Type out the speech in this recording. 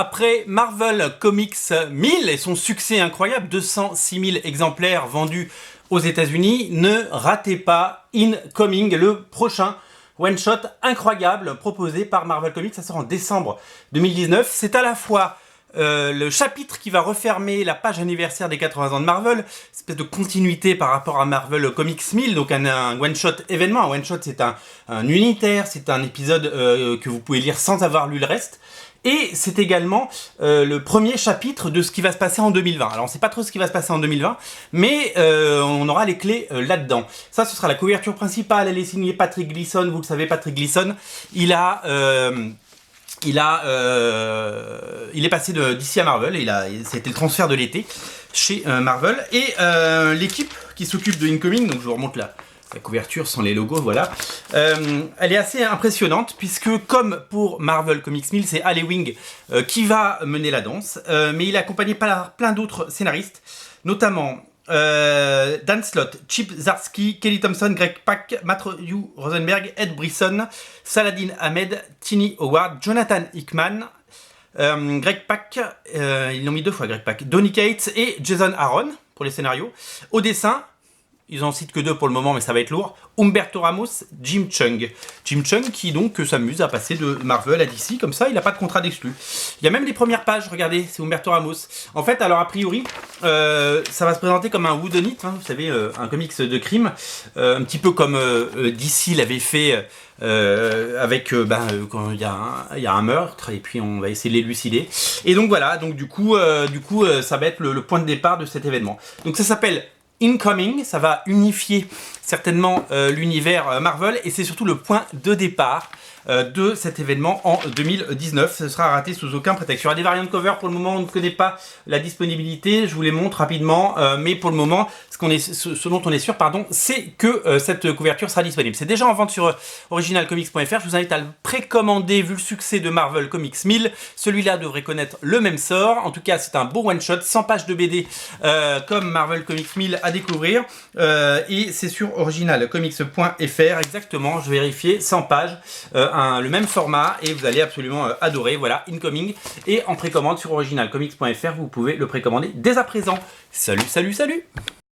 Après Marvel Comics 1000 et son succès incroyable, 206 000 exemplaires vendus aux États-Unis, ne ratez pas Incoming, le prochain one-shot incroyable proposé par Marvel Comics. Ça sort en décembre 2019. C'est à la fois le chapitre qui va refermer la page anniversaire des 80 ans de Marvel, espèce de continuité par rapport à Marvel Comics 1000, donc un one-shot événement. Un one-shot, c'est un unitaire, c'est un épisode que vous pouvez lire sans avoir lu le reste. Et c'est également le premier chapitre de ce qui va se passer en 2020. Alors on ne sait pas trop ce qui va se passer en 2020, mais on aura les clés là-dedans. Ça, ce sera la couverture principale. Elle est signée Patrick Gleason. Vous le savez, Patrick Gleason, il est passé d'ici à Marvel. C'était le transfert de l'été chez Marvel. Et l'équipe qui s'occupe de Incoming, donc je vous remonte la couverture sans les logos, voilà. Elle est assez impressionnante puisque, comme pour Marvel Comics 1000, c'est Al Ewing qui va mener la danse, mais il est accompagné par plein d'autres scénaristes, notamment Dan Slott, Chip Zdarsky, Kelly Thompson, Greg Pak, Matthew Rosenberg, Ed Brisson, Saladin Ahmed, Tini Howard, Jonathan Hickman, Greg Pak, ils l'ont mis 2 fois Greg Pak, Donny Cates et Jason Aaron pour les scénarios. Au dessin, ils en citent que 2 pour le moment, mais ça va être lourd. Humberto Ramos, Jim Cheung. Jim Cheung qui donc s'amuse à passer de Marvel à DC, comme ça il n'a pas de contrat d'exclus. Il y a même les premières pages, regardez, c'est Humberto Ramos. En fait, alors a priori, ça va se présenter comme un whodunit, hein, vous savez, un comics de crime, un petit peu comme DC l'avait fait avec quand il y a un meurtre, et puis on va essayer de l'élucider. Et donc voilà, donc du coup ça va être le point de départ de cet événement. Donc ça s'appelle Incoming, ça va unifier certainement l'univers Marvel, et c'est surtout le point de départ de cet événement en 2019. Ce sera raté sous aucun prétexte. Il y aura des variantes de cover, pour le moment on ne connaît pas la disponibilité, je vous les montre rapidement, mais pour le moment ce dont on est sûr, c'est que cette couverture sera disponible. C'est déjà en vente sur originalcomics.fr, je vous invite à le précommander vu le succès de Marvel Comics 1000. Celui-là devrait connaître le même sort. En tout cas, c'est un beau one-shot, 100 pages de BD comme Marvel Comics 1000 à découvrir, et c'est sur originalcomics.fr exactement, je vérifiais, 100 pages, le même format, et vous allez absolument adorer. Voilà, Incoming, et en précommande sur originalcomics.fr, vous pouvez le précommander dès à présent. Salut, salut, salut!